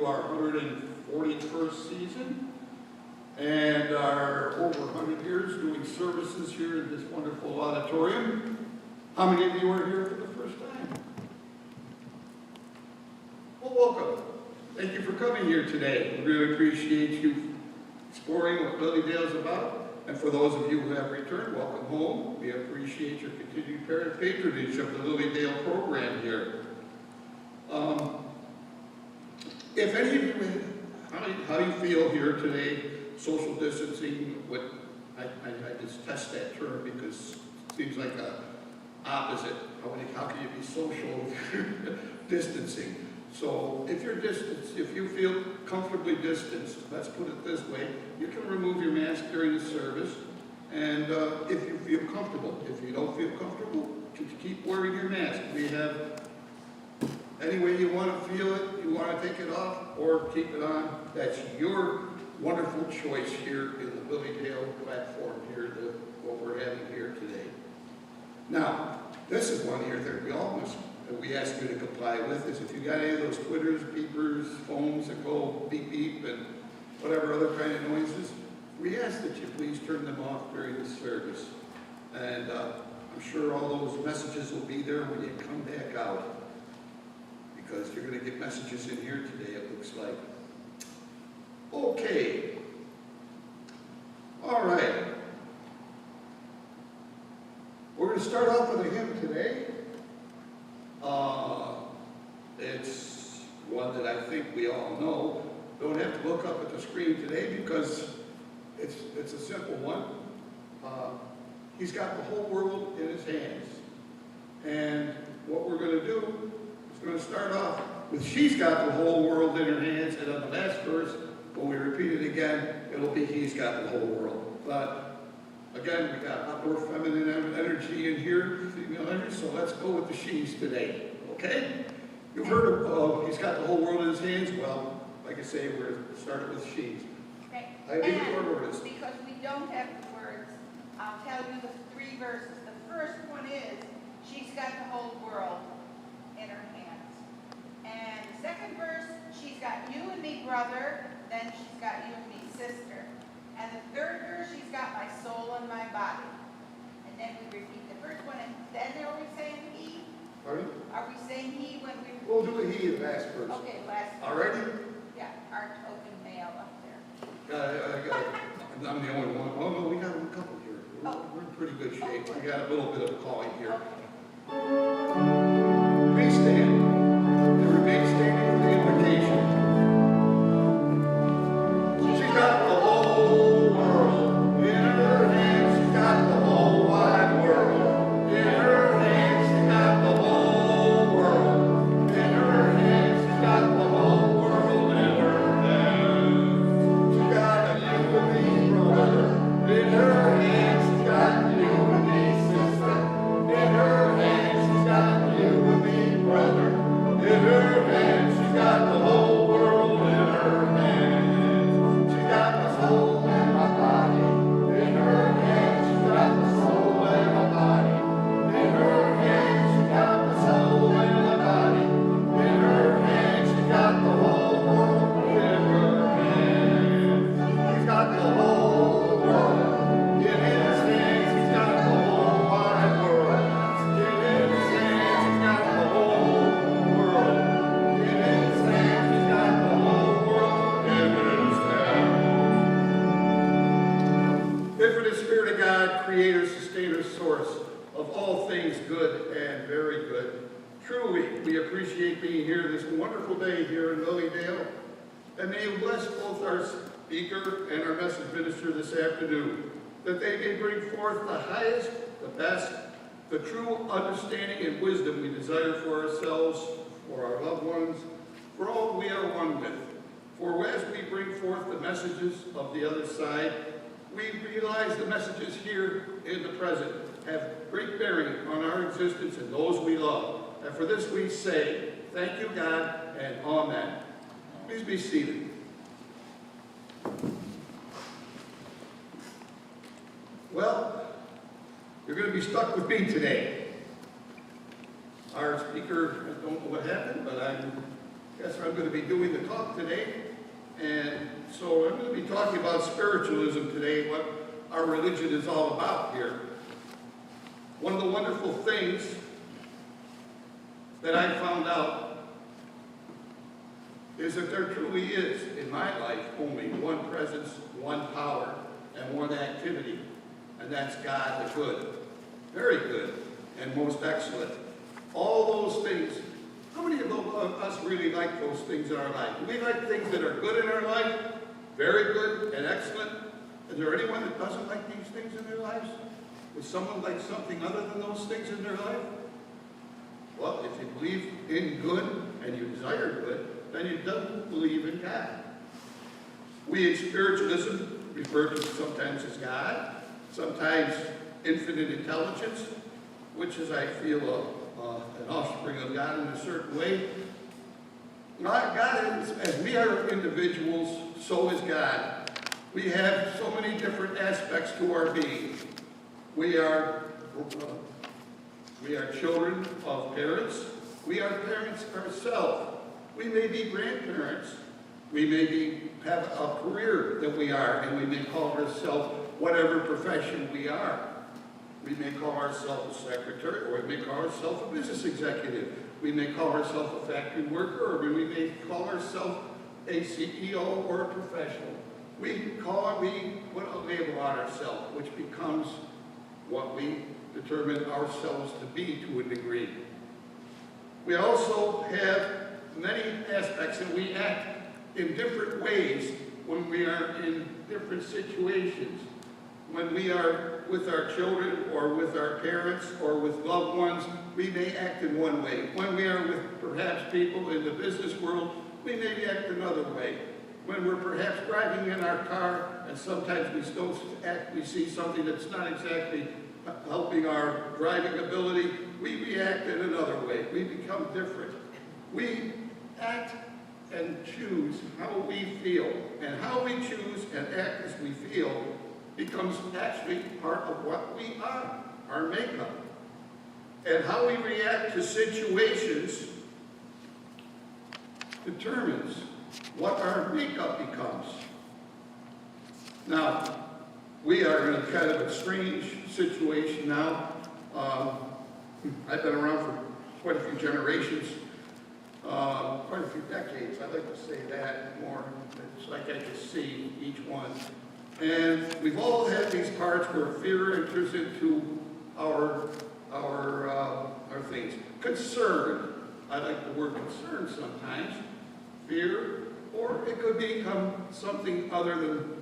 into our 141st season and our over 100 years doing services here in this wonderful auditorium. How many of you are here for the first time? Well, welcome. Thank you for coming here today. We really appreciate you exploring what LilyDale is about. And for those of you who have returned, welcome home. We appreciate your continued patronage of the LilyDale program here. If any of you, how you feel here today, social distancing, I just test that term because it seems like a opposite. How can you be social distancing? So if you're distanced, if you feel comfortably distanced, let's put it this way, you can remove your mask during the service, and if you feel comfortable. If you don't feel comfortable, just keep wearing your mask. We have any way you want to feel it, you want to take it off or keep it on. That's your wonderful choice here in the LilyDale platform here, what we're having here today. Now, this is one here that we ask you to comply with, is if you got any of those Twitters, beepers, phones that go beep beep and whatever other kind of noises, we ask that you please turn them off during the service. And I'm sure all those messages will be there when you come back out, because you're going to get messages in here today, it looks like. Okay. All right. We're going to start off with a hymn today. It's one that I think we all know. Don't have to look up at the screen today because it's a simple one. He's got the whole world in his hands. And what we're going to do is going to start off with She's Got the Whole World in Her Hands, and on the last verse, when we repeat it again, it'll be He's Got the Whole World. But again, we got a lot more feminine energy in here, female energy, so let's go with the she's today, okay? You've heard of He's Got the Whole World in His Hands. Well, like I say, we're starting with she's. Okay. I need the words. Because we don't have the words, I'll tell you the three verses. The first one is, she's got the whole world in her hands. And the second verse, she's got you and me, brother, then she's got you and me, sister. And the third verse, she's got my soul and my body. And then we repeat the first one, and then are we saying he? Pardon? Are we saying he when we repeat? We'll do a he in the last verse. Okay, last verse. All righty? Yeah, our token male up there. I'm the only one. Oh, no, we got a couple here. We're in pretty good shape. We got a little bit of calling here. Okay. Please stand. And remain standing for the invocation. She's got the whole world in her hands. She's got the whole wide world in her hands. She's got the whole world in her hands. She's got the whole world in her hands. She's got a you and me brother in her hands. She's got you and me sister in her hands. She's got you and me brother in her hands. She's got the whole world in her hands. She's got my soul and my body in her hands. She's got my soul and my body in her hands. She's got my soul and my body in her hands. She's got the whole world in her hands. He's got the whole world in his hands. He's got the whole wide world in his hands. He's got the whole world in his hands. He's got the whole world in his hands. Infinite Spirit of God, Creator, Sustainer, Source of all things good and very good. Truly, we appreciate being here this wonderful day here in LilyDale. And may you bless both our speaker and our message minister this afternoon, that they may bring forth the highest, the best, the true understanding and wisdom we desire for ourselves, for our loved ones, for all we are one with. For as we bring forth the messages of the other side, we realize the messages here in the present have great bearing on our existence and those we love. And for this we say, thank you, God, and amen. Please be seated. Well, you're going to be stuck with me today. Our speaker, I don't know what happened, but I'm Yes, I'm going to be doing the talk today. And so I'm going to be talking about spiritualism today, what our religion is all about here. One of the wonderful things that I found out is that there truly is, in my life, only one presence, one power, and one activity, and that's God the good. Very good and most excellent. All those things, how many of us really like those things in our life? Do we like things that are good in our life? Very good and excellent? Is there anyone that doesn't like these things in their lives? Would someone like something other than those things in their life? Well, if you believe in good and you desire good, then you don't believe in God. We in spiritualism refer to sometimes as God, sometimes infinite intelligence, which is, I feel, an offspring of God in a certain way. God is, as we are individuals, so is God. We have so many different aspects to our being. We are children of parents. We are parents ourselves. We may be grandparents. We may have a career that we are, and we may call ourselves whatever profession we are. We may call ourselves a secretary, or we may call ourselves a business executive. We may call ourselves a factory worker, or we may call ourselves a CEO or a professional. We put a label on ourselves, which becomes what we determine ourselves to be to a degree. We also have many aspects, and we act in different ways when we are in different situations. When we are with our children or with our parents or with loved ones, we may act in one way. When we are with perhaps people in the business world, we may act another way. When we're perhaps driving in our car and sometimes we see something that's not exactly helping our driving ability, we react in another way. We become different. We act and choose how we feel. And how we choose and act as we feel becomes actually part of what we are, our makeup. And how we react to situations determines what our makeup becomes. Now, we are in a kind of a strange situation now. I've been around for quite a few generations, quite a few decades. I'd like to say that more. It's like I just see each one. And we've all had these parts where fear enters into our things. Concern. I like the word concern sometimes. Fear, or it could become something other than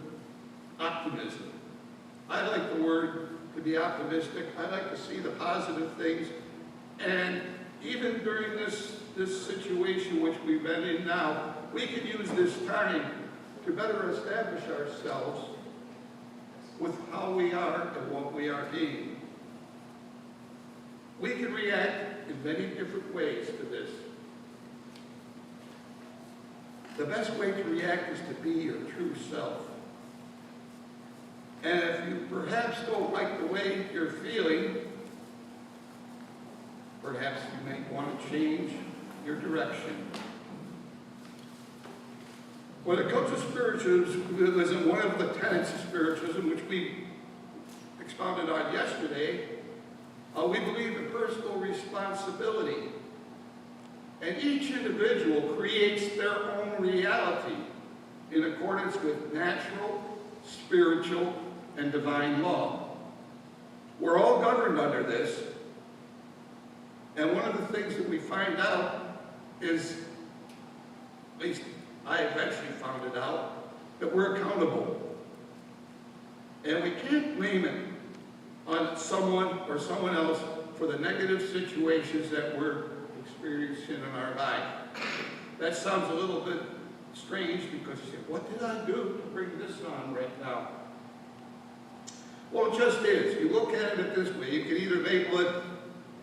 optimism. I like the word to be optimistic. I like to see the positive things. And even during this situation which we've been in now, we can use this time to better establish ourselves with how we are and what we are being. We can react in many different ways to this. The best way to react is to be your true self. And if you perhaps don't like the way you're feeling, perhaps you may want to change your direction. When it comes to spiritualism, one of the tenets of spiritualism, which we expounded on yesterday, we believe in personal responsibility. And each individual creates their own reality in accordance with natural, spiritual, and divine law. We're all governed under this. And one of the things that we find out is, at least I eventually found it out, that we're accountable. And we can't blame it on someone or someone else for the negative situations that we're experiencing in our life. That sounds a little bit strange because you say, what did I do to bring this on right now? Well, it just is. You look at it this way. You can either label it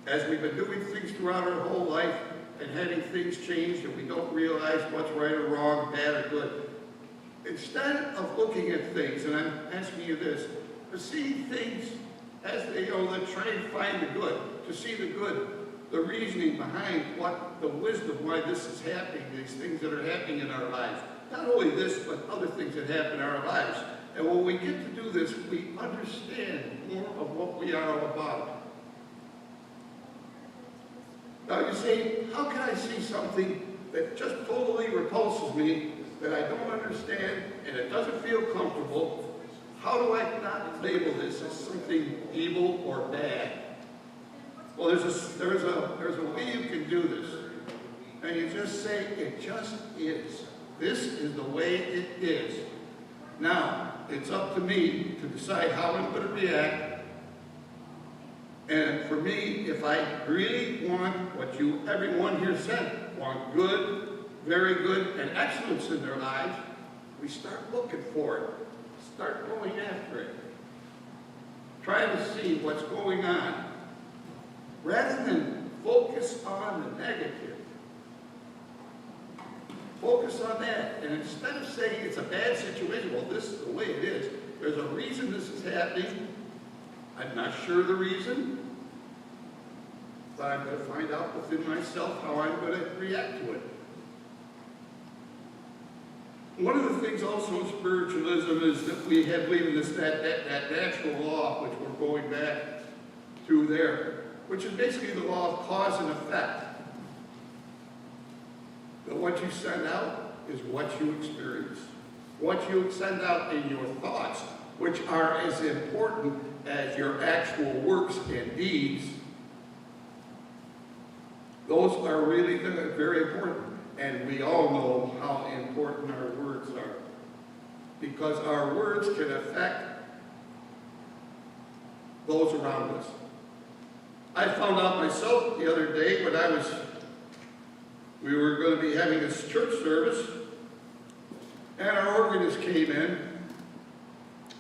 as we've been doing things throughout our whole life and having things change and we don't realize what's right or wrong, bad or good. Instead of looking at things, and I'm asking you this, to see things as they go, let's try and find the good, to see the good. the reasoning behind what the wisdom, why this is happening, these things that are happening in our lives. Not only this, but other things that happen in our lives. And when we get to do this, we understand more of what we are all about. Now you say, how can I see something that just totally repulses me, that I don't understand, and it doesn't feel comfortable? How do I not label this as something evil or bad? Well, there's a way you can do this. And you just say, it just is. This is the way it is. Now, it's up to me to decide how I'm going to react. And for me, if I really want what everyone here said, want good, very good, and excellence in their lives, we start looking for it. Start going after it. Try to see what's going on. Rather than focus on the negative, focus on that. And instead of saying it's a bad situation, well, this is the way it is, there's a reason this is happening. I'm not sure the reason, but I'm going to find out within myself how I'm going to react to it. One of the things also in spiritualism is that we believe in this, that natural law, which we're going back to there, which is basically the law of cause and effect. That what you send out is what you experience. What you send out in your thoughts, which are as important as your actual works and deeds, those are really very important. And we all know how important our words are. Because our words can affect those around us. I found out myself the other day when we were going to be having this church service, and our organist came in.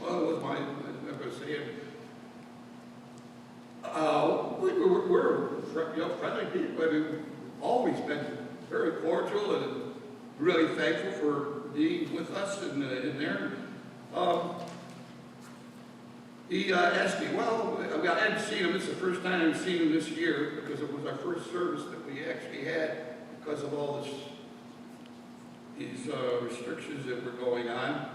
Well, it was I'm not going to say it. We're friendly people. I mean, we've always been very cordial and really thankful for being with us in there. He asked me, well, I hadn't seen him. It's the first time I've seen him this year because it was our first service that we actually had because of all these restrictions that were going on.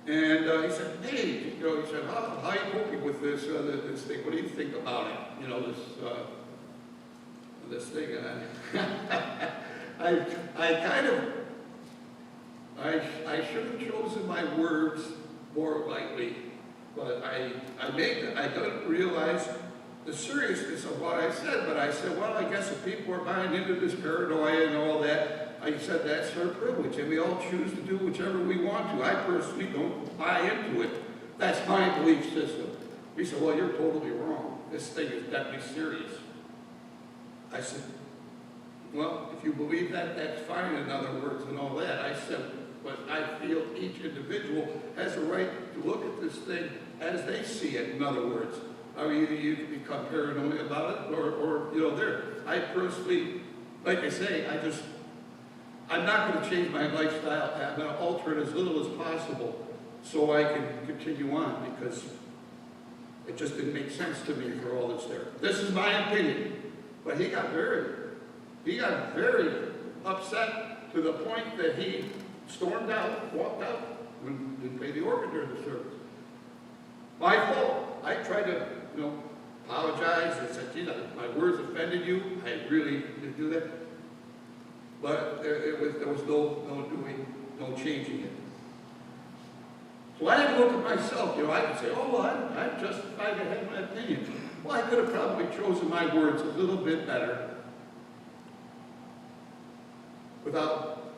And he said, hey, he said, how are you coping with this thing? What do you think about it? This thing. And I should have chosen my words more lightly, but I didn't realize the seriousness of what I said. But I said, well, I guess if people are buying into this paranoia and all that, I said that's our privilege, and we all choose to do whichever we want to. I personally don't buy into it. That's my belief system. He said, well, you're totally wrong. This thing is definitely serious. I said, well, if you believe that, that's fine, in other words, and all that. I said, but I feel each individual has a right to look at this thing as they see it, in other words. I mean, either you can become paranoid about it, or there. I personally, like I say, I'm not going to change my lifestyle. I'm going to alter it as little as possible so I can continue on, because it just didn't make sense to me for all this there. This is my opinion. But he got very upset to the point that he stormed out, walked out, and didn't play the organ during the service. My fault. I tried to, apologize. I said, geez, my words offended you. I really didn't do that. But there was no changing it. So I had to look at myself. I could say, oh, well, I'm justified to have my opinion. Well, I could have probably chosen my words a little bit better without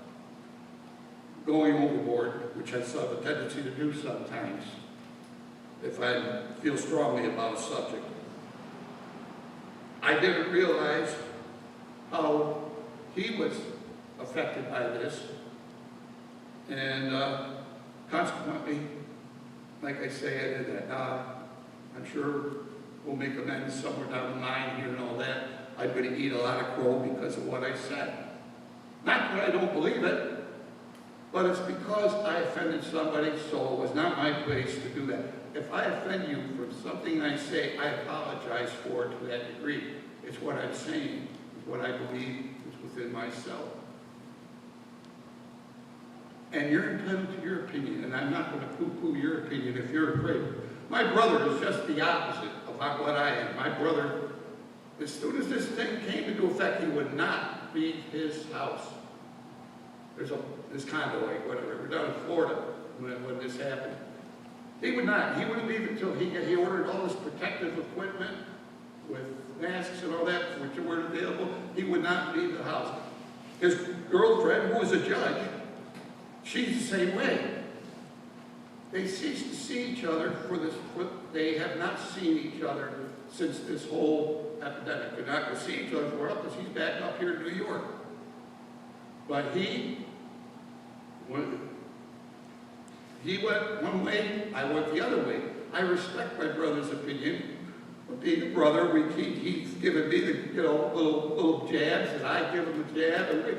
going overboard, which I still have a tendency to do sometimes if I feel strongly about a subject. I didn't realize how he was affected by this, and consequently, like I say, I did that. Now, I'm sure we'll make amends somewhere down the line here and all that. I'm going to eat a lot of crow because of what I said. Not that I don't believe it, but it's because I offended somebody, so it was not my place to do that. If I offend you for something I say, I apologize for it to that degree. It's what I'm saying. It's what I believe is within myself. And you're entitled to your opinion, and I'm not going to poo-poo your opinion if you're afraid. My brother is just the opposite about what I am. My brother, as soon as this thing came into effect, he would not leave his house. There's this condo, like whatever. We're down in Florida when this happened. He would not. He wouldn't leave until he ordered all this protective equipment with masks and all that, which weren't available. He would not leave the house. His girlfriend, who was a judge, she's the same way. They ceased to see each other they have not seen each other since this whole epidemic. They're not going to see each other for because he's back up here in New York. But he went one way, I went the other way. I respect my brother's opinion. But being a brother, he's given me the little jabs, and I give him a jab, and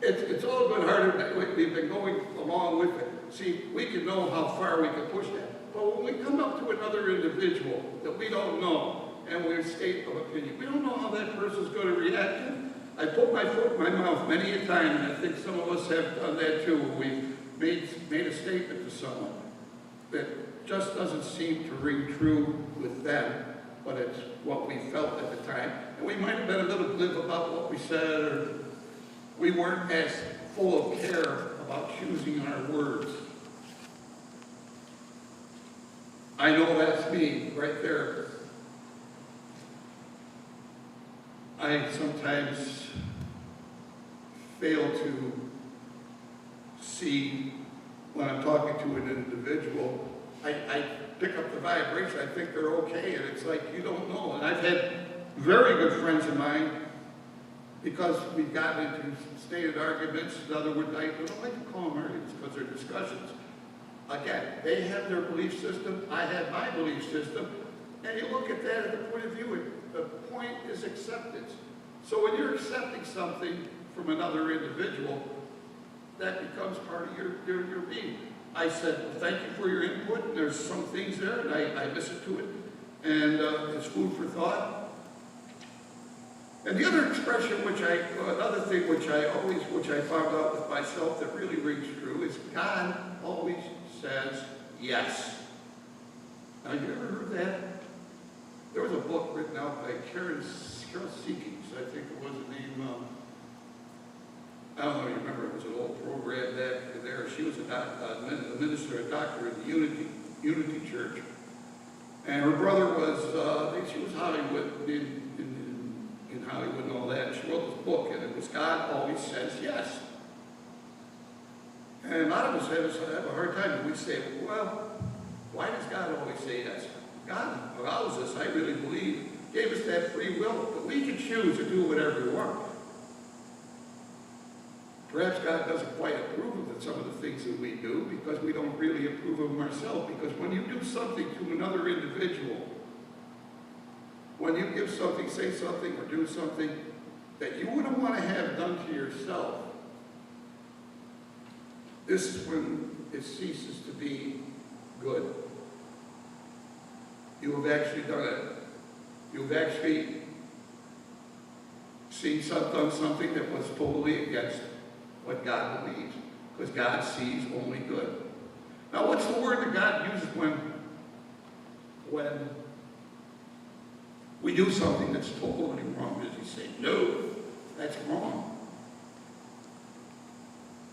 it's all been harder that we've been going along with it. See, we can know how far we can push that. But when we come up to another individual that we don't know, and we're state of opinion, we don't know how that person's going to react. I put my foot in my mouth many a time, and I think some of us have done that too, when we've made a statement to someone that just doesn't seem to ring true with them, but it's what we felt at the time. And we might have been a little glib about what we said, or we weren't as full of care about choosing our words. I know that's me right there. I sometimes fail to see when I'm talking to an individual. I pick up the vibration. I think they're okay, and it's like you don't know. And I've had very good friends of mine, because we've gotten into stated arguments. In other words, I don't like to call them arguments because they're discussions. Again, they have their belief system, I have my belief system, and you look at that at the point of view, the point is acceptance. So when you're accepting something from another individual, that becomes part of your being. I said, well, thank you for your input, and there's some things there, and I listen to it, and it's food for thought. And the other expression, another thing which I found out with myself that really rings true is God always says yes. Now, you ever heard that? There was a book written out by Carol Seekings, I think it was the name. I don't know if you remember, it was an old program back there. She was a minister, a doctor in the Unity Church. And her brother was, I think she was Hollywood, in Hollywood and all that. And she wrote this book, and it was God Always Says Yes. And a lot of us have a hard time, and we say, well, why does God always say yes? God allows us, I really believe, gave us that free will, but we can choose to do whatever we want. Perhaps God doesn't quite approve of some of the things that we do because we don't really approve of them ourselves. Because when you do something to another individual, when you give something, say something, or do something that you wouldn't want to have done to yourself, this is when it ceases to be good. You have actually done it. You've actually done something that was totally against what God believes, because God sees only good. Now, what's the word that God uses when we do something that's totally wrong? Does he say, no, that's wrong?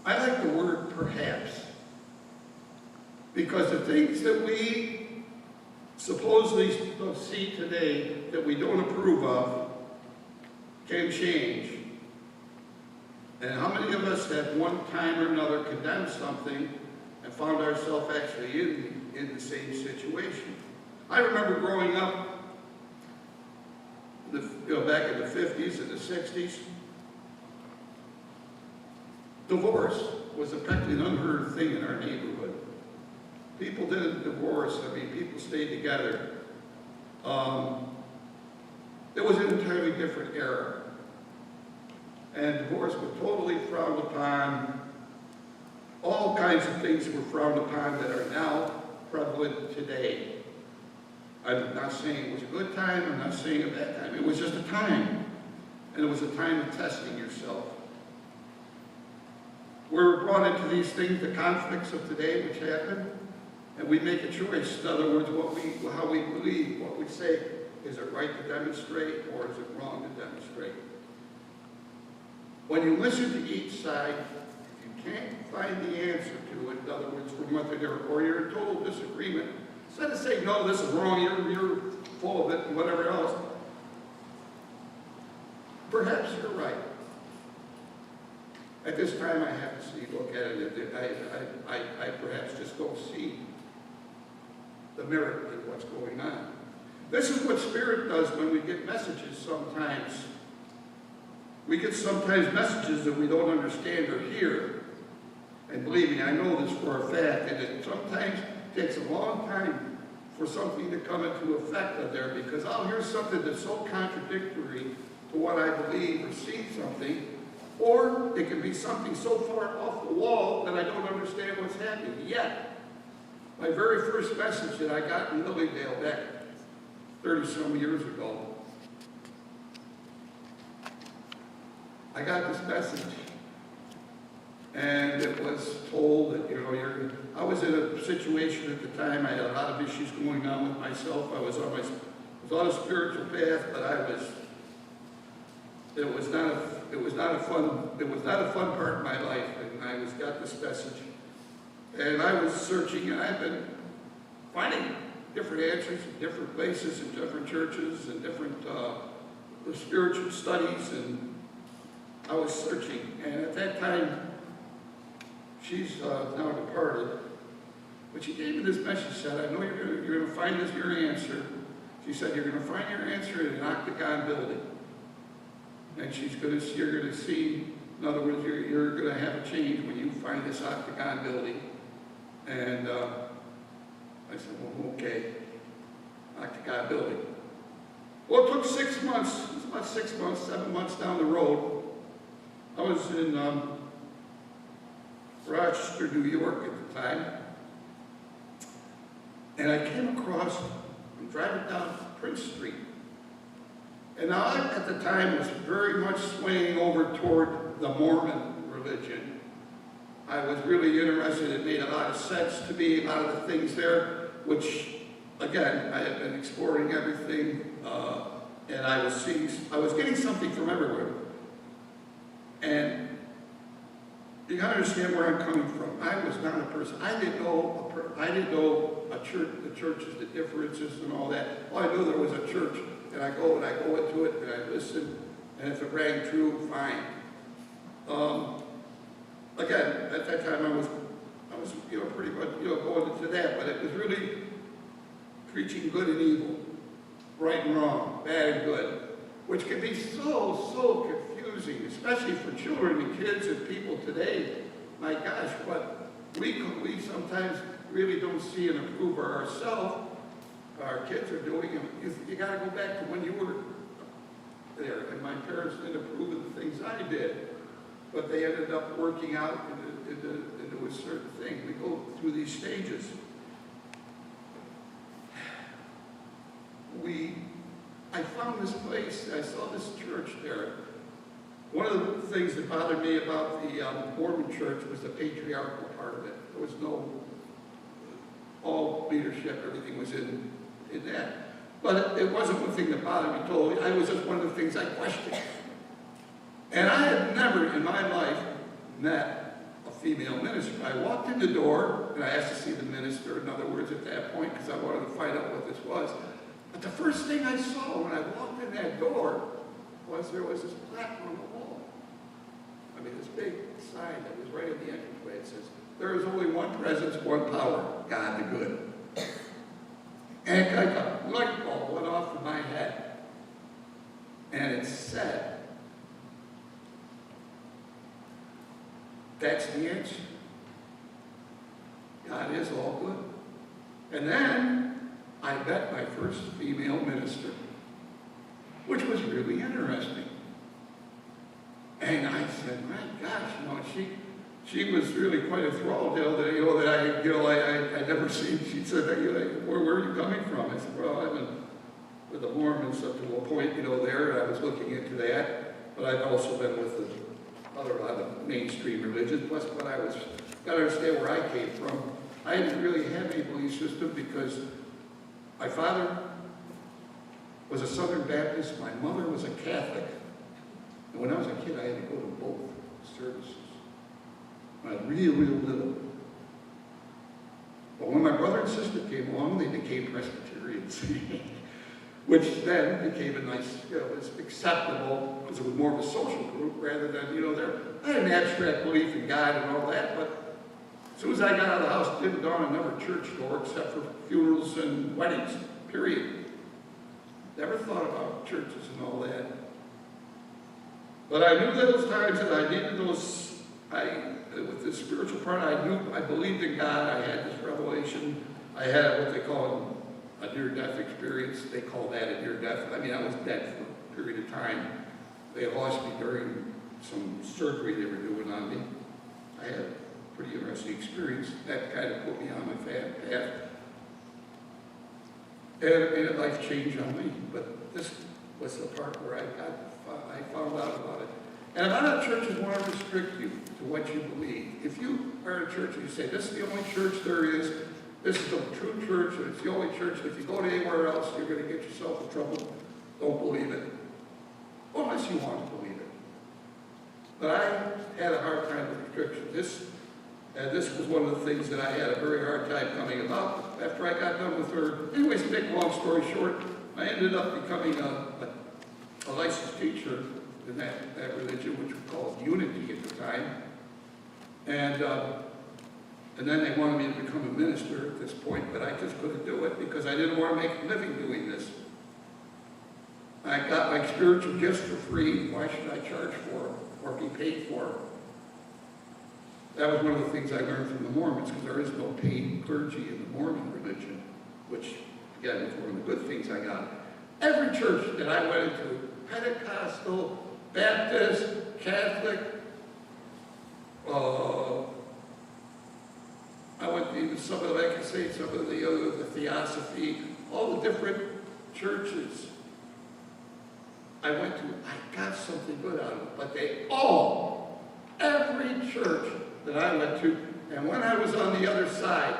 I like the word perhaps, because the things that we supposedly see today that we don't approve of can change. And how many of us at one time or another condemned something and found ourselves actually in the same situation? I remember growing up, back in the 50s and the 60s, divorce was effectively an unheard thing in our neighborhood. People didn't divorce. I mean, people stayed together. It was an entirely different era. And divorce was totally frowned upon. All kinds of things were frowned upon that are now prevalent today. I'm not saying it was a good time, I'm not saying a bad time. It was just a time. And it was a time of testing yourself. We're brought into these things, the conflicts of today which happen, and we make a choice. In other words, how we believe, what we say. Is it right to demonstrate, or is it wrong to demonstrate? When you listen to each side, if you can't find the answer to it, in other words, from what they're doing, or you're in total disagreement, instead of saying, no, this is wrong, you're full of it, and whatever else, perhaps you're right. At this time, I have to look at it, I perhaps just don't see the merit in what's going on. This is what Spirit does when we get messages sometimes. We get sometimes messages that we don't understand or hear. And believe me, I know this for a fact, and it sometimes takes a long time for something to come into effect of there, because I'll hear something that's so contradictory to what I believe or see something, or it can be something so far off the wall that I don't understand what's happening. Yet, my very first message that I got in LilyDale back 30-some years ago, I got this message, and it was told that, I was in a situation at the time, I had a lot of issues going on with myself, I was on a spiritual path, but it was not a fun part of my life, and I got this message, and I was searching, and I've been finding different answers in different places, in different churches, and different spiritual studies, and I was searching, and at that time, she's now departed, but she gave me this message. She said, I know you're going to find your answer. She said, you're going to find your answer in an octagon building, and you're going to see, in other words, you're going to have a change when you find this octagon building. And I said, well, okay, octagon building. Well, it took 6 months. It was about 6 months, 7 months down the road. I was in Rochester, New York at the time, and I came across, I'm driving down Prince Street, and now I, at the time, was very much swaying over toward the Mormon religion. I was really interested. It made a lot of sense to me, a lot of the things there, which, again, I had been exploring everything, and I was getting something from everywhere. And you gotta understand where I'm coming from. I was not a person. I didn't know a church, the churches, the differences, and all that. All I knew there was a church, and I go into it, and I listen, and if it rang true, fine. Again, at that time, I was pretty much going into that, but it was really preaching good and evil, right and wrong, bad and good, which can be so confusing, especially for children and kids and people today. My gosh, what we sometimes really don't see and approve of ourselves, our kids are doing, and you got to go back to when you were there, and my parents didn't approve of the things I did, but they ended up working out into a certain thing. We go through these stages. I found this place, I saw this church there. One of the things that bothered me about the Mormon church was the patriarchal part of it. There was no, all leadership, everything was in that. But it wasn't one thing that bothered me totally. It was just one of the things I questioned. And I had never in my life met a female minister. I walked in the door, and I asked to see the minister, in other words, at that point, because I wanted to find out what this was. But the first thing I saw when I walked in that door was there was this plaque on the wall. I mean, this big sign that was right at the entryway. It says, there is only one presence, one power, God the good. And like a light bulb went off in my head. And it said, that's the answer. God is all good. And then I met my first female minister, which was really interesting. And I said, my gosh, she was really quite enthralled, that I never seen. She said, where are you coming from? I said, well, I've been with the Mormons up to a point, there. I was looking into that, but I've also been with the other mainstream religions. Plus, got to understand where I came from. I didn't really have any belief system because my father was a Southern Baptist, my mother was a Catholic. And when I was a kid, I had to go to both services. When I was real little. But when my brother and sister came along, they became Presbyterians. Which then became a nice, it was acceptable because it was more of a social group rather than, I had an abstract belief in God and all that, but as soon as I got out of the house, it didn't dawn on another church door except for funerals and weddings, period. Never thought about churches and all that. But I knew those times that I needed with the spiritual part, I believed in God. I had this revelation. I had what they call a near-death experience. They call that a near-death. I mean, I was dead for a period of time. They lost me during some surgery they were doing on me. I had a pretty interesting experience. That kind of put me on my path. And it made a life change on me. But this was the part where I found out about it. And a lot of churches want to restrict you to what you believe. If you are in a church and you say, this is the only church there is, this is the true church, and it's the only church, and if you go to anywhere else, you're going to get yourself in trouble, don't believe it. Well, unless you want to believe it. But I had a hard time with restrictions. This was one of the things that I had a very hard time coming about. After I got done with her, anyways, to make a long story short, I ended up becoming a licensed teacher in that religion, which we called Unity at the time. And then they wanted me to become a minister at this point, but I just couldn't do it because I didn't want to make a living doing this. I got my spiritual gifts for free. Why should I charge for them or be paid for them? That was one of the things I learned from the Mormons, because there is no paid clergy in the Mormon religion, which, again, is one of the good things I got. Every church that I went into, Pentecostal, Baptist, Catholic, I went to even some of the, I can say, some of the Theosophy, all the different churches I went to, I got something good out of it. But every church that I went to, and when I was on the other side,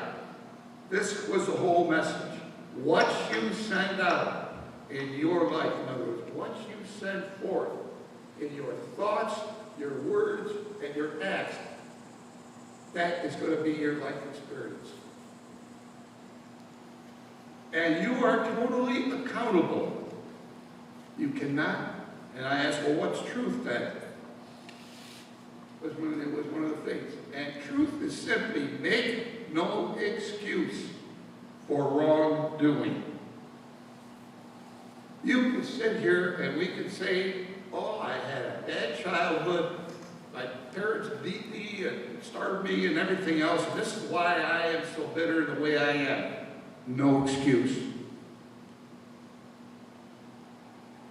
this was the whole message. What you send out in your life, in other words, what you send forth in your thoughts, your words, and your acts, that is going to be your life experience. And you are totally accountable. You cannot, and I asked, well, what's truth then? It was one of the things. And truth is simply make no excuse for wrongdoing. You can sit here and we can say, oh, I had a bad childhood. My parents beat me and starved me and everything else. And this is why I am so bitter the way I am. No excuse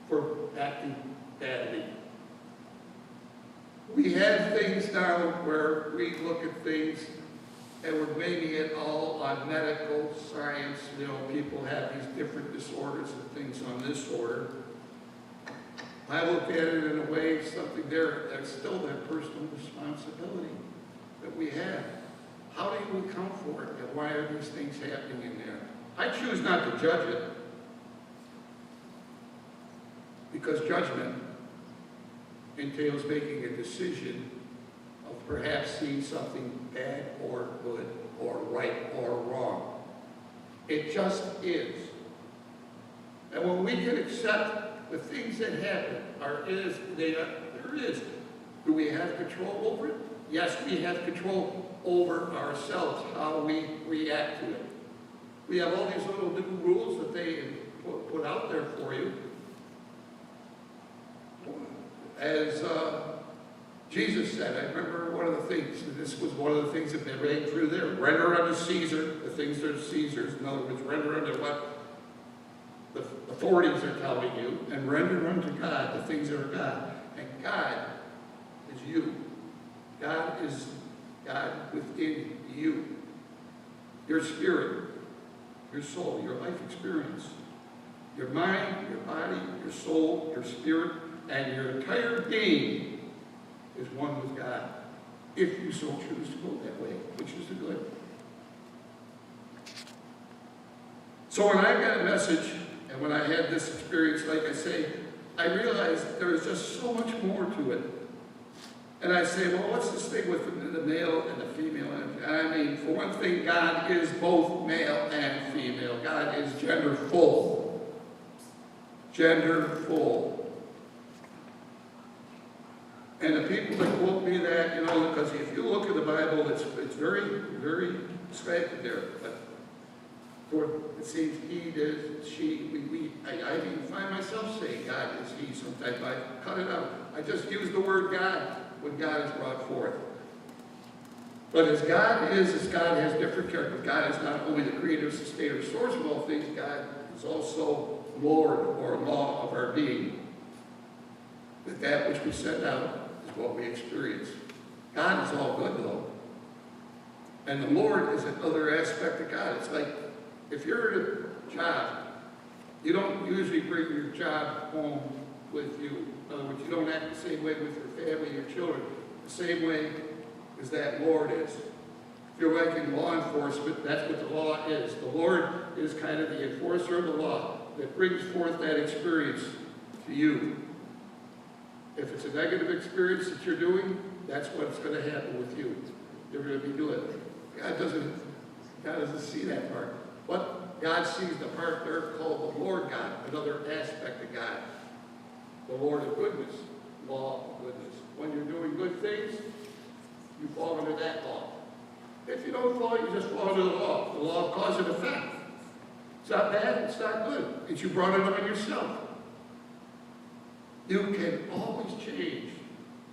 for acting badly. We have things now where we look at things and we're making it all on medical science. People have these different disorders and things on this order. I look at it in a way, something that's still that personal responsibility that we have. How do you account for it, and why are these things happening in there? I choose not to judge it, because judgment entails making a decision of perhaps seeing something bad or good, or right or wrong. It just is. And when we can accept the things that happen, there is. Do we have control over it? Yes, we have control over ourselves, how we react to it. We have all these little new rules that they put out there for you. As Jesus said, I remember one of the things, and this was one of the things that they ran through there, render unto Caesar the things that are Caesar's. In other words, render unto what the authorities are telling you, and render unto God the things that are God. And God is you. God is God within you. Your spirit, your soul, your life experience, your mind, your body, your soul, your spirit, and your entire being is one with God, if you so choose to go that way, which is the good. So when I got a message, and when I had this experience, like I say, I realized there was just so much more to it. And I say, well, what's this thing with the male and the female? And I mean, for one thing, God is both male and female. God is gender full. Gender full. And the people that quote me that, you know, because if you look at the Bible, it's very, very stated there. But for it seems he, does, she, I even find myself saying God is he sometimes. I cut it out. I just use the word God when God is brought forth. But as God has different characters. God is not only the creator, sustainer, source of all things, God is also Lord or law of our being. That which we send out is what we experience. God is all good though. And the Lord is another aspect of God. It's like, if you're at a job, you don't usually bring your job home with you. In other words, you don't act the same way with your family, your children, the same way as that Lord is. If you're like in law enforcement, that's what the law is. The Lord is kind of the enforcer of the law that brings forth that experience to you. If it's a negative experience that you're doing, that's what's going to happen with you. You're going to be doing it. God doesn't see that part. But God sees the part there called the Lord God, another aspect of God. The Lord of goodness, law of goodness. When you're doing good things, you fall under that law. If you don't fall, you just fall under the law of cause and effect. It's not bad, it's not good. It's you brought it on yourself. You can always change.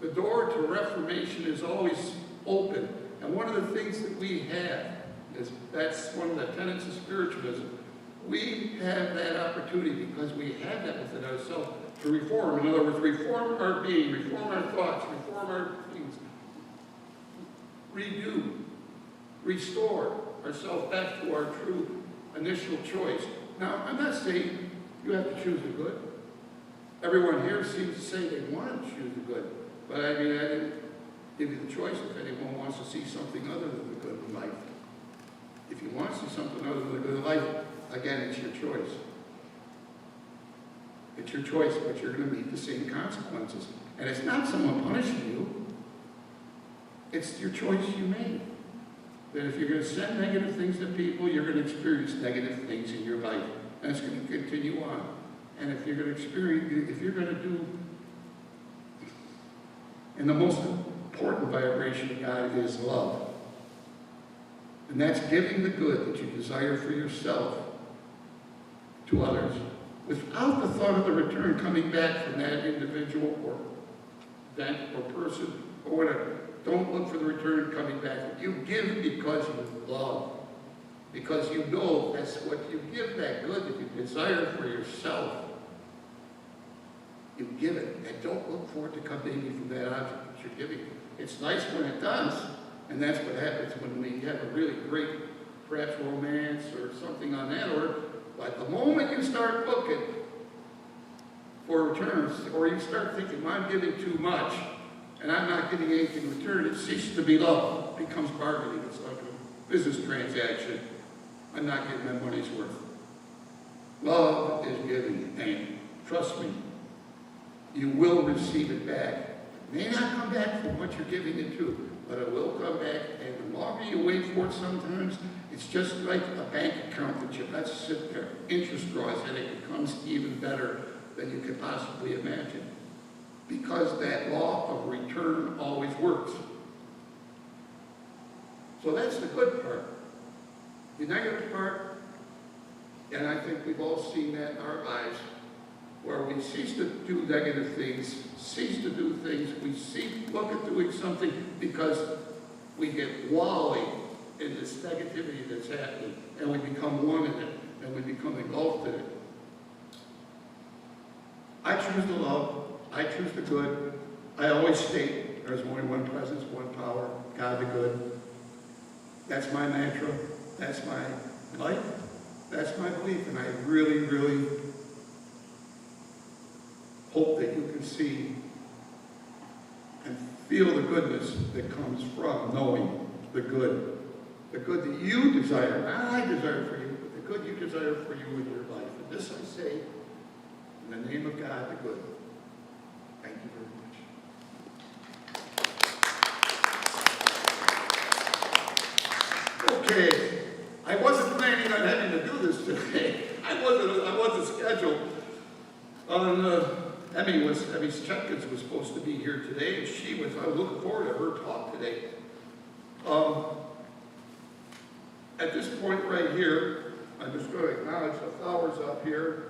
The door to reformation is always open. And one of the things that we have is, that's one of the tenets of spiritualism. We have that opportunity because we have that within ourselves to reform. In other words, reform our being, reform our thoughts, reform our things. Redo, restore ourselves back to our true initial choice. Now, I'm not saying you have to choose the good. Everyone here seems to say they want to choose the good. But I mean, I didn't give you the choice if anyone wants to see something other than the good in life. If you want to see something other than the good in life, again, it's your choice. It's your choice, but you're going to meet the same consequences. And it's not someone punishing you. It's your choice you made. That if you're going to send negative things to people, you're going to experience negative things in your life. And it's going to continue on. And if you're going to experience, if you're going to do, and the most important vibration of God is love. And that's giving the good that you desire for yourself to others without the thought of the return coming back from that individual or event or person or whatever. Don't look for the return coming back. You give because you love. Because you know that's what you give, that good that you desire for yourself. You give it, and don't look for it to come to you from that object that you're giving. It's nice when it does, and that's what happens when we have a really great, perhaps romance or something on that order. But the moment you start looking for returns, or you start thinking, well, I'm giving too much, and I'm not getting anything in return, it ceases to be love. It becomes bargaining. It's like a business transaction. I'm not getting my money's worth. Love is giving, and trust me, you will receive it back. It may not come back from what you're giving it to, but it will come back, and the longer you wait for it sometimes, it's just like a bank account that you let sit there. Interest draws, and it becomes even better than you could possibly imagine. Because that law of return always works. So that's the good part. The negative part, and I think we've all seen that in our lives, where we cease to do negative things, cease to do things, look at doing something because we get wallowing in this negativity that's happening, and we become one in it, and we become engulfed in it. I choose the love, I choose the good. I always state there's only one presence, one power, God the good. That's my mantra. That's my life. That's my belief. And I really, really hope that you can see and feel the goodness that comes from knowing the good. The good that you desire, not I desire for you, but the good you desire for you in your life. And this I say, in the name of God, the good. Thank you very much. Okay, I wasn't planning on having to do this today. I wasn't scheduled. Emmy Chetkins was supposed to be here today, and I was looking forward to her talk today. At this point right here, I'm just going to acknowledge the flowers up here.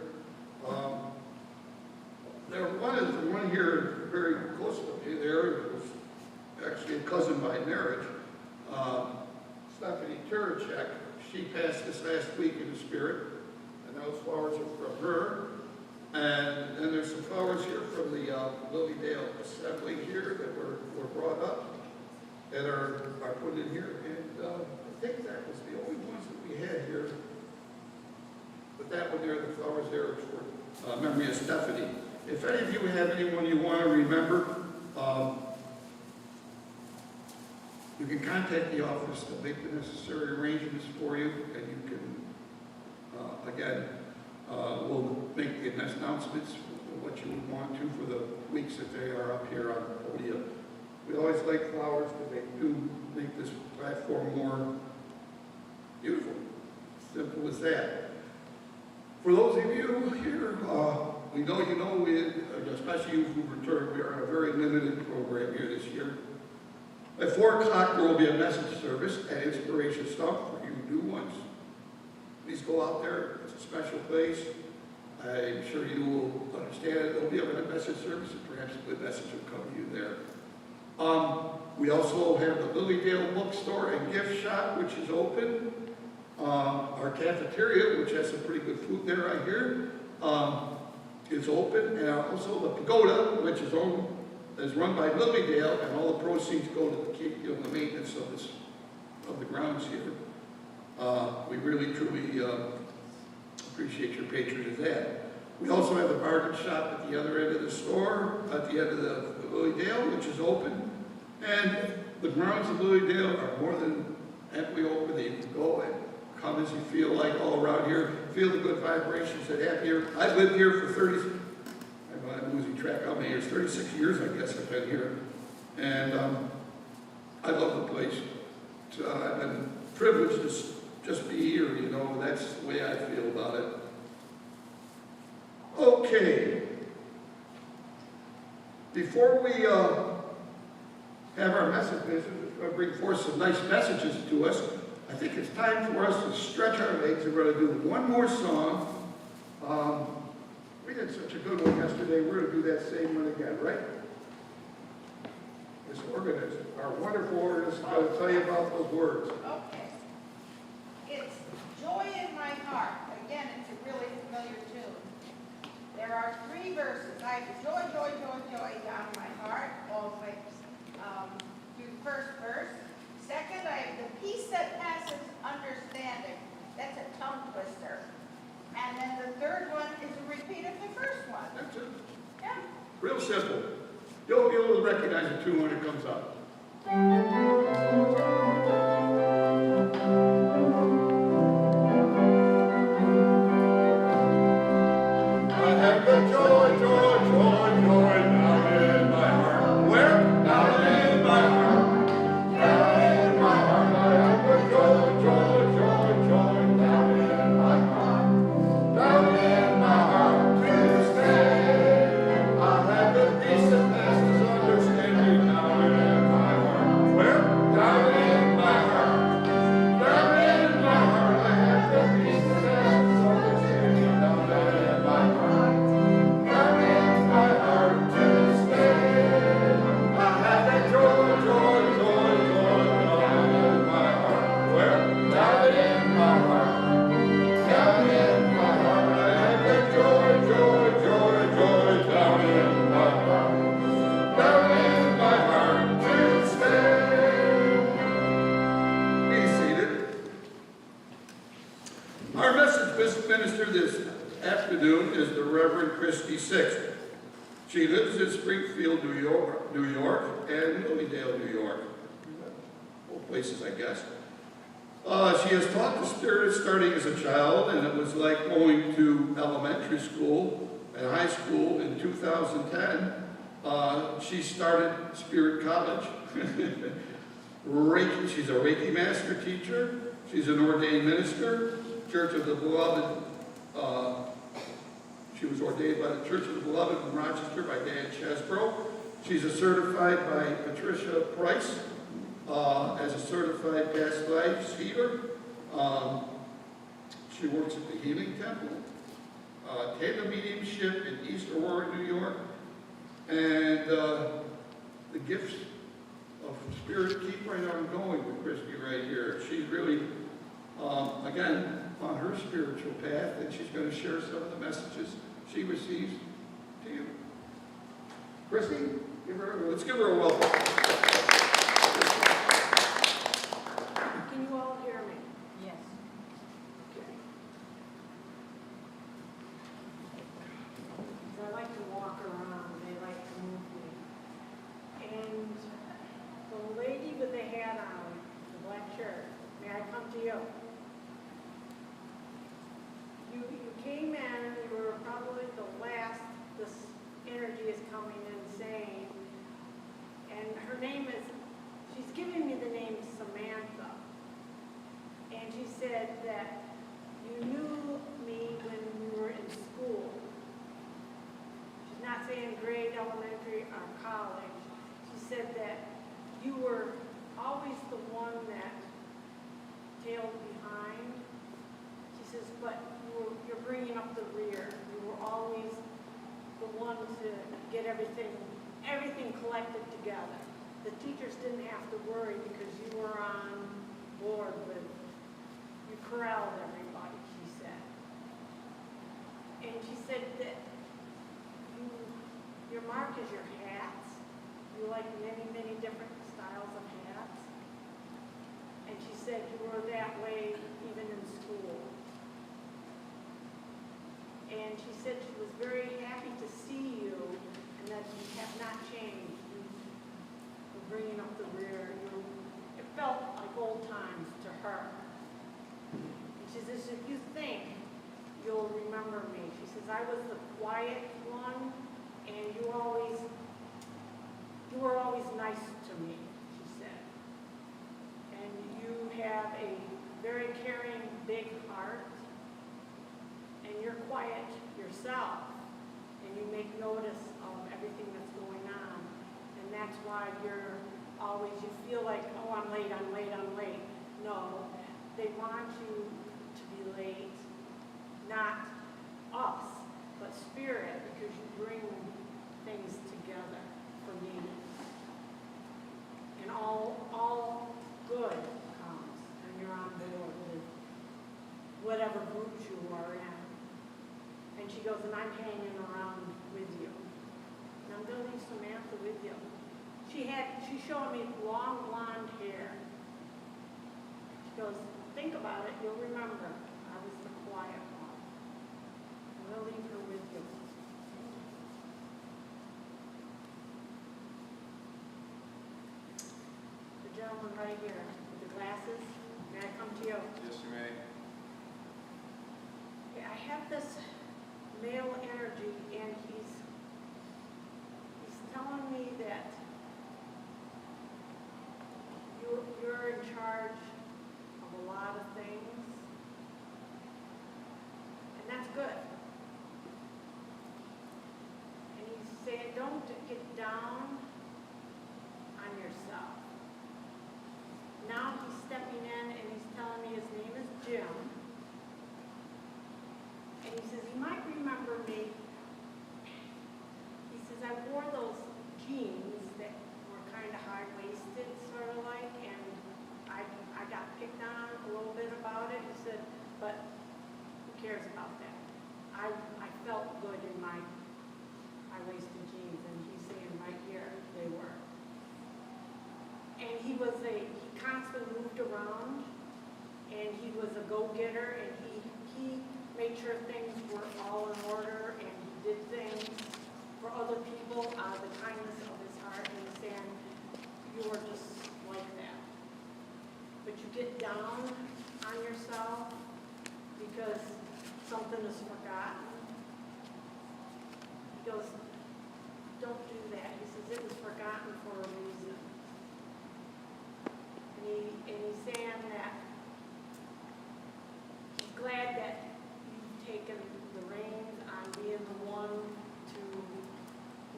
One here very close to me there, it was actually a cousin by marriage, Stephanie Turacek. She passed this last week in the spirit, and those flowers are from her. And then there's some flowers here from the LilyDale assembly here that were brought up and are put in here. And I think that was the only ones that we had here. But that one there, the flowers there, is for memory of Stephanie. If any of you have anyone you want to remember, you can contact the office to make the necessary arrangements for you, and you can, again, we'll make the announcements for what you would want to for the weeks that they are up here on the podium. We always like flowers because they do make this platform more beautiful. Simple as that. For those of you here, we know, especially you who returned, we are on a very limited program here this year. At 4 o'clock, there will be a message service at Inspiration Stump for you new ones. Please go out there. It's a special place. I'm sure you will understand it. There'll be a message service, and perhaps a good message will come to you there. We also have the LilyDale bookstore and gift shop, which is open. Our cafeteria, which has some pretty good food there, I hear, is open. And also the pagoda, which is run by LilyDale, and all the proceeds go to the maintenance of the grounds here. We really, truly appreciate your patronage of that. We also have the bargain shop at the other end of the store, at the end of the LilyDale, which is open. And the grounds of LilyDale are more than amply open. You can go and come as you feel like all around here. Feel the good vibrations that happen here. I've lived here for I'm losing track how many years, 36 years I guess I've been here. And I love the place. I've been privileged to just be here, that's the way I feel about it. Okay. Before we have our messages, bring forth some nice messages to us, I think it's time for us to stretch our legs, and we're going to do one more song. We did such a good one yesterday, we're going to do that same one again, right? This organist, our wonderful organist, is going to tell you about those words. Okay. It's Joy in My Heart. Again, it's a really familiar tune. There are 3 verses. I have joy, joy, joy, joy down in my heart, all the way through the first verse. Second, I have the peace that passes understanding. That's a tongue twister. And then the third one is a repeat of the first one. That's it. Yeah. Real simple. You'll recognize the tune when it comes up. I have the joy, joy, joy, joy down in my heart. Where? Down in my heart. Down in my heart. I have the joy, joy, joy, joy down in my heart. Down in my heart to stay. I have the peace that passes understanding down in my heart. Where? minister this afternoon is the Reverend Christy Sixth. She lives in Springfield, New York, and LilyDale, New York. Both places, I guess. She has taught the Spirit starting as a child, and it was like going to elementary school and high school in 2010. She started Spirit College. Reiki, she's a Reiki master teacher. She's an ordained minister. Church of the Beloved. She was ordained by the Church of the Beloved in Rochester by Dan Chesbro. She's certified by Patricia Price as a certified past life healer. She works at the Healing Temple, Tandem Mediumship in East Aurora, New York, and the gifts of Spirit keep right on going with Christy right here. She's really, again, on her spiritual path, and she's going to share some of the messages she receives to you. Christy, let's give her a welcome. Can you all hear me? Yes. Okay. I like to walk around, they like to move me. And the lady with the hat on, the black shirt, may I come to you? You came in, you were probably the last, this energy is coming in saying, and her name is, she's giving me the name Samantha. And she said that you knew me when we were in school. She's not saying grade, elementary, or college. She said that you were always the one that tailed behind. She says, but you're bringing up the rear. You were always the one to get everything collected together. The teachers didn't have to worry because you were on board with, you corralled everybody, she said. And she said that your mark is your hats. You like many, many different styles of hats. And she said you were that way even in school. And she said she was very happy to see you and that you have not changed. You were bringing up the rear. It felt like old times to her. And she says, if you think you'll remember me. She says, I was the quiet one and you were always nice to me, she said. And you have a very caring, big heart. And you're quiet yourself, and you make notice of everything that's going on, and that's why you're always, you feel like, oh, I'm late. No, they want you to be late, not us, but Spirit, because you bring things together for me. And all good comes, and you're on board with whatever group you are in. And she goes, and I'm hanging around with you. And I'm going to leave Samantha with you. She showed me long blonde hair. She goes, think about it, you'll remember. I was the quiet one. I'm going to leave her with you. The gentleman right here with the glasses, may I come to you? Yes, you may. I have this male energy, and he's telling me that you're in charge of a lot of things, and that's good. And he's saying, don't get down on yourself. Now he's stepping in, and he's telling me his name is Jim. And he says, you might remember me. He says, I wore those jeans that were kind of high-waisted, sort of like, and I got picked on a little bit about it. He said, but who cares about that? I felt good in my high-waisted jeans, and he's saying right here they were. And he constantly moved around, and he was a go-getter, and he made sure things were all in order, and he did things for other people out of the kindness of his heart, and he's saying, you are just like that. But you get down on yourself because something is forgotten. He goes, don't do that. He says, it was forgotten for a reason. And he's saying that he's glad that you've taken the reins on being the one to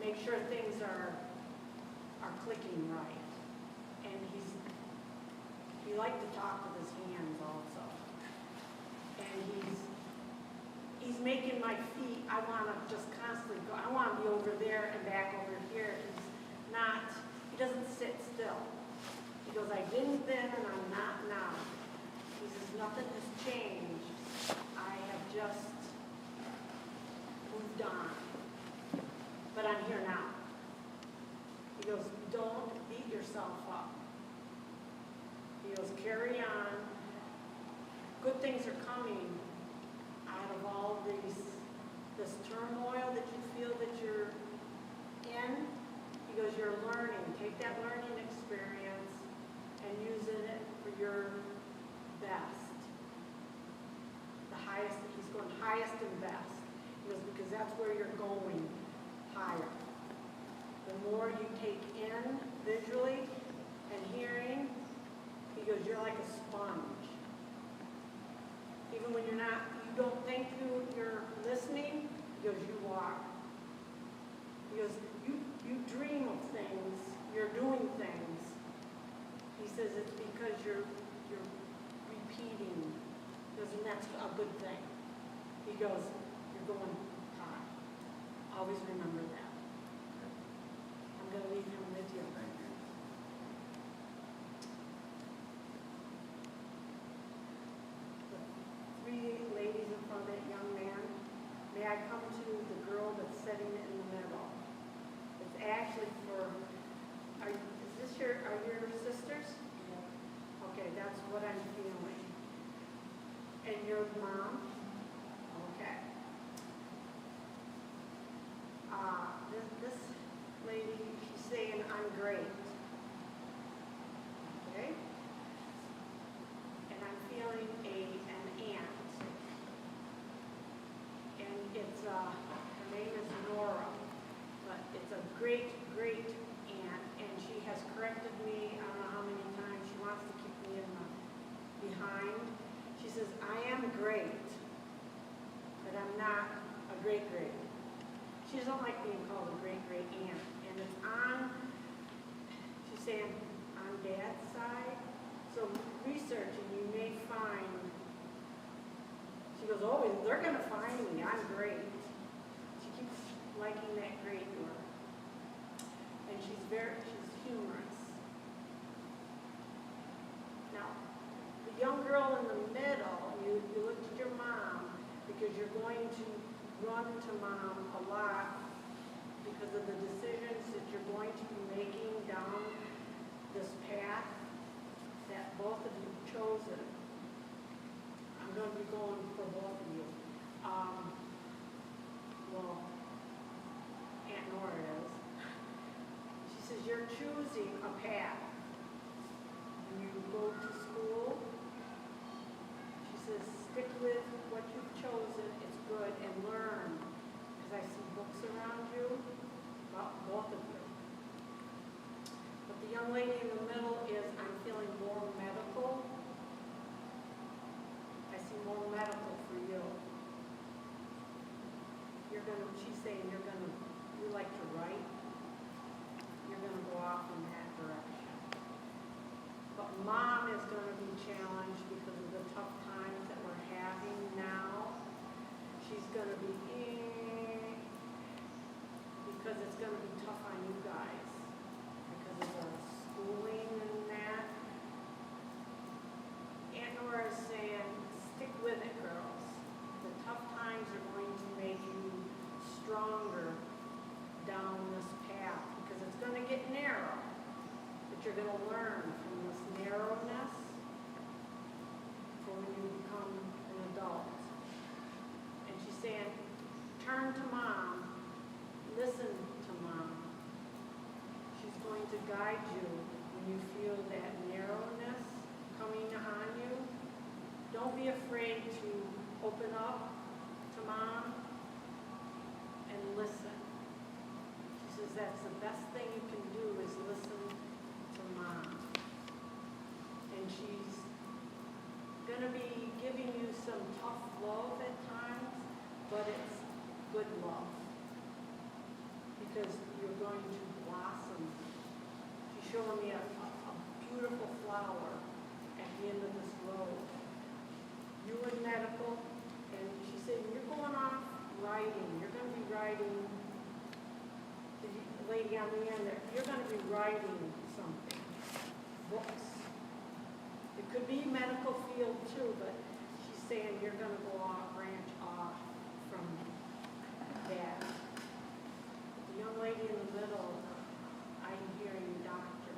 make sure things are clicking right. And he liked to talk with his hands also. And he's making my feet, I want to just constantly go, I want to be over there and back over here. He doesn't sit still. He goes, I didn't then and I'm not now. He says, nothing has changed. I have just moved on. But I'm here now. He goes, don't beat yourself up. He goes, carry on. Good things are coming out of all this turmoil that you feel that you're in. He goes, you're learning. Take that learning experience and using it for your best. The highest, he's going highest and best. He goes, because that's where you're going, higher. The more you take in visually and hearing, he goes, you're like a sponge. Even when you don't think you're listening, he goes, you are. He goes, you dream of things, you're doing things. He says it's because you're repeating. He goes, and that's a good thing. He goes, you're going high. Always remember that. I'm going to leave him with you. The three ladies in front of that young man, may I come to the girl that's sitting in the middle? It's actually for, are your sisters? Okay, that's what I'm feeling. And your mom? Okay. This lady, she's saying, I'm great. Okay? And I'm feeling an aunt. And it's, her name is Nora. But it's a great, great aunt. And she has corrected me, I don't know how many times. She wants to keep me in the behind. She says, I am great, but I'm not a great-great. She doesn't like being called a great-great aunt. And it's on, she's saying, on Dad's side. So researching, you may find, she goes, oh, they're going to find me. I'm great. She keeps liking that great word. And she's humorous. Now, the young girl in the middle, you looked at your mom because you're going to run to mom a lot because of the decisions that you're going to be making down this path that both of you have chosen. I'm going to be going for both of you. Well, Aunt Nora is. She says you're choosing a path. When you go to school, she says stick with what you've chosen. It's good, and learn. Because I see books around you about both of you. But the young lady in the middle is, I'm feeling more medical. I see more medical for you. She's saying you like to write. You're going to go off in that direction. But mom is going to be challenged because of the tough times that we're having now. She's going to be because it's going to be tough on you guys because of the schooling and that. Aunt Nora is saying, stick with it, girls. The tough times are going to make you stronger down this path because it's going to get narrow. But you're going to learn from this narrowness don't be afraid to open up to mom and listen. She says that's the best thing you can do is listen to mom. And she's gonna be giving you some tough love at times, but it's good love. Because you're going to blossom. She's showing me a beautiful flower at the end of this road. You were in medical, and she said, you're going off writing. You're going to be writing, the lady on the end there, you're going to be writing something, books. It could be medical field too, but she's saying you're going to go off, branch off from that. The young lady in the middle, I'm hearing doctor,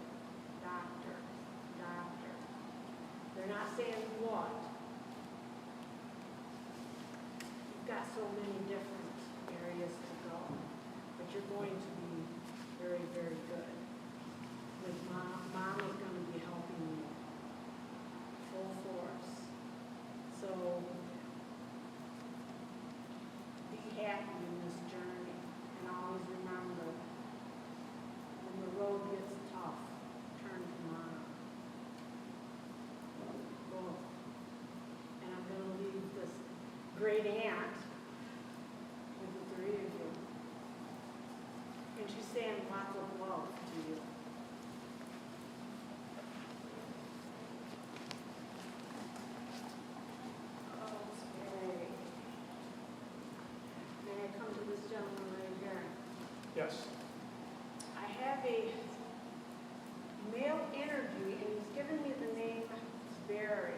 doctor, doctor. They're not saying what. You've got so many different areas to go, but you're going to be very, very good. With mom is going to be helping you full force. So be happy in this journey, and always remember, when the road gets tough, turn to mom. Go. And I'm going to leave this great aunt with the three of you. And she's saying lots of love to you. Okay. May I come to this gentleman right here? Yes. I have a male energy, and he's given me the name Barry.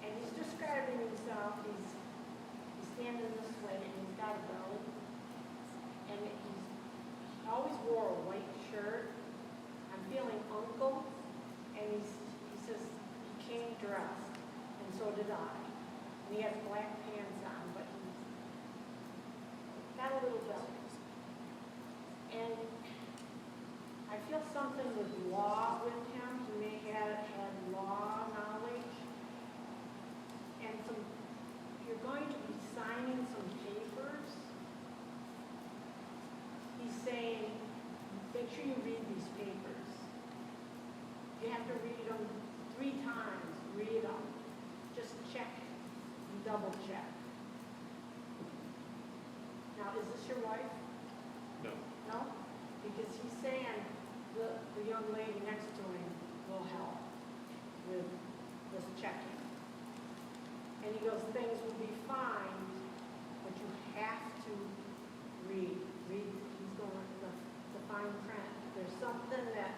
And he's describing himself, he's standing this way, and he's got a belly. And he always wore a white shirt. I'm feeling uncle, and he says he came dressed, and so did I. And he has black pants on, but he's got a little belly. And I feel something with law with him. He may have had law knowledge. And you're going to be signing some papers. He's saying, make sure you read these papers. You have to read them 3 times. Read them. Just check and double check. Now, is this your wife? No. No? Because he's saying the young lady next to him will help with this checking. And he goes, things will be fine, but you have to read. He's going the fine print. There's something that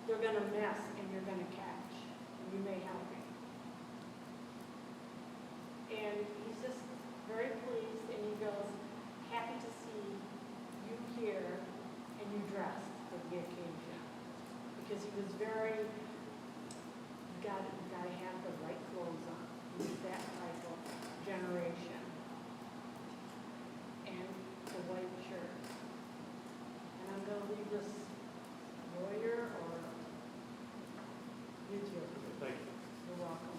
they're going to miss and you're going to catch. And you may help me. And he's just very pleased, and he goes, happy to see you here and you dressed for the occasion. Because he was very, you got to have the right clothes on. He's that type of generation. And the white shirt. And I'm going to leave this lawyer or you two. Thank you. You're welcome.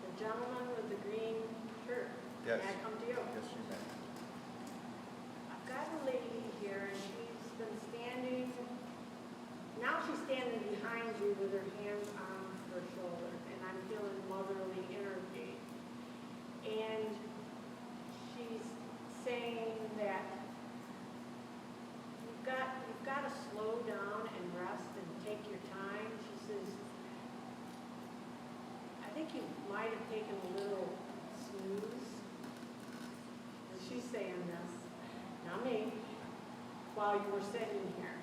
The gentleman with the green shirt. Yes. May I come to you? Yes, you may. I've got a lady here, and she's been standing, now she's standing behind you with her hands on her shoulder, and I'm feeling motherly energy. And she's saying that you've got to slow down and rest and take your time. She says, I think you might have taken a little snooze. And she's saying this, not me, while you were sitting here.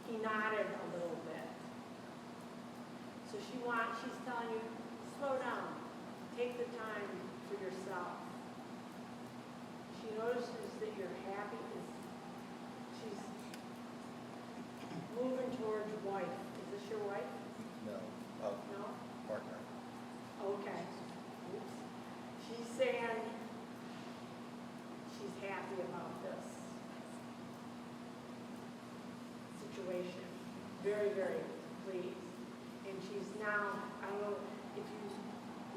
He nodded a little bit. So she's telling you, slow down, take the time for yourself. She notices that you're happy. She's moving towards wife. Is this your wife? No. No? Partner. Okay. Oops. She's saying she's happy about this. very pleased. And she's now, I don't know, if you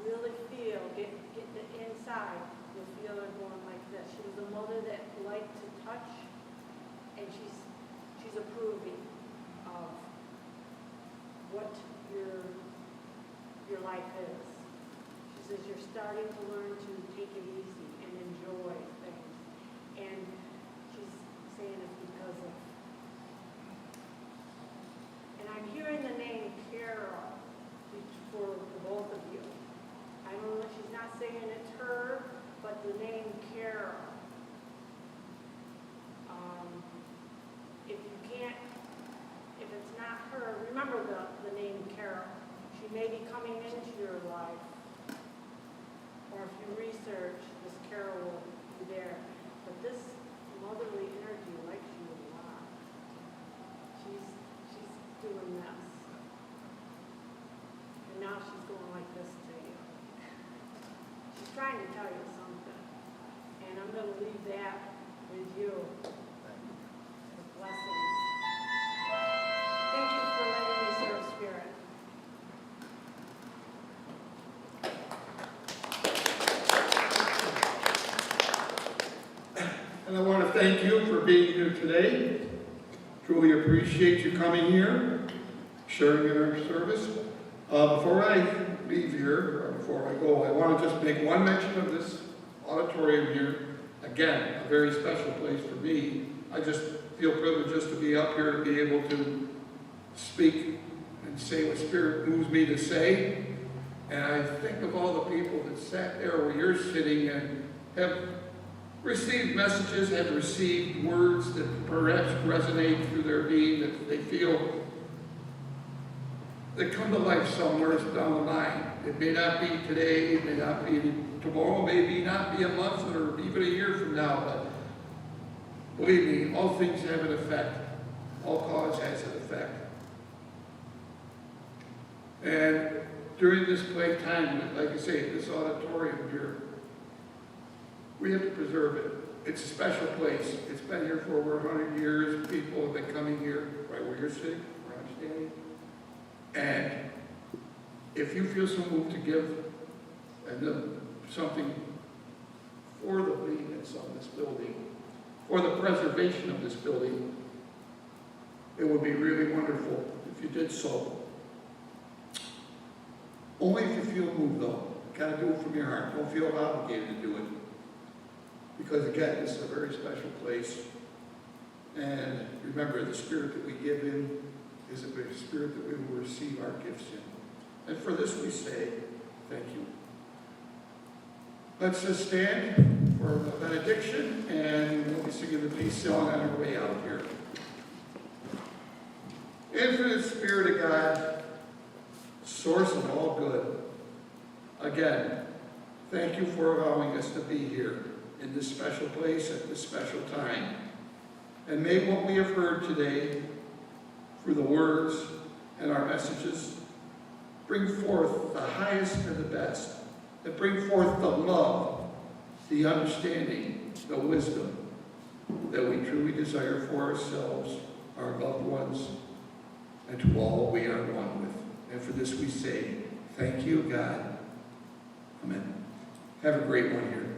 really feel, get the inside, you'll feel her going like this. She was a mother that liked to touch, and she's approving of what your life is. She says you're starting to learn to take it easy and enjoy things. And she's saying it's because of, and I'm hearing the name Carol for both of you. I don't know, she's not saying it's her, but the name Carol. If you can't, if it's not her, remember the name Carol. She may be coming into your life. Or if you research, this Carol will be there. But this motherly energy likes you a lot. She's doing this. And now she's going like this to you. She's trying to tell you something. And I'm going to leave that with you. The blessings. Thank you for letting me serve Spirit. And I want to thank you for being here today. Truly appreciate you coming here, sharing in our service. Before I leave here, or before I go, I want to just make one mention of this auditorium here. Again, a very special place for me. I just feel privileged just to be up here and be able to speak and say what Spirit moves me to say. And I think of all the people that sat there where you're sitting and have received messages, have received words that perhaps resonate through their being, that they feel that come to life somewhere down the line. It may not be today, it may not be tomorrow, maybe not be a month or even a year from now, but believe me, all things have an effect. All cause has an effect. And during this time, like I say, this auditorium here, we have to preserve it. It's a special place. It's been here for over 100 years. People have been coming here, right where you're sitting, where I'm standing. And if you feel some move to give something for the maintenance of this building, for the preservation of this building, it would be really wonderful if you did so. Only if you feel moved, though. You gotta do it from your heart. Don't feel obligated to do it. Because again, this is a very special place. And remember, the spirit that we give in is a big spirit that we will receive our gifts in. And for this we say, thank you. Let's just stand for the benediction, and we'll be singing the peace song on our way out here. Infinite Spirit of God, source of all good. Again, thank you for allowing us to be here in this special place at this special time. And may what we have heard today, through the words and our messages, bring forth the highest and the best, that bring forth the love, the understanding, the wisdom that we truly desire for ourselves, our loved ones, and to all we are one with. And for this we say, thank you, God. Amen. Have a great one here.